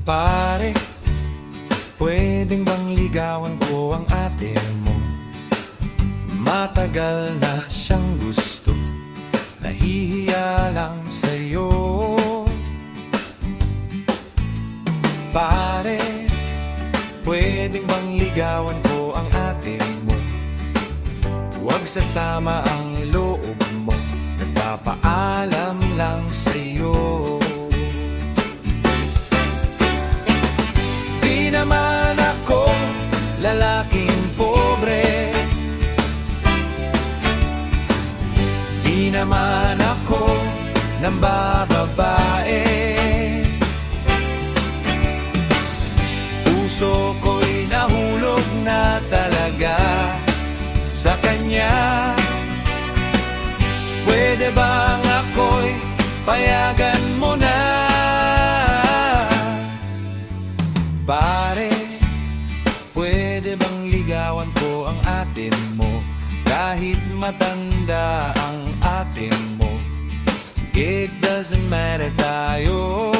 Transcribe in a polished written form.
Pare, pwedeng bang ligawan ko ang ate mo? Matagal na siyang gusto, nahihiya lang sa'yo. Pare, pwedeng bang ligawan ko ang ate mo? Huwag sasama ang loob mo, nagpapaalam lang sa'yo. Di naman ako lalaking pobre, di naman ako nambababae. Puso ko'y nahulog na talaga sa kanya. Pwede bang ako'y payagan mo na? Pare, pwede bang ligawan ko ang atin mo? Kahit matanda ang atin mo, it doesn't matter tayo.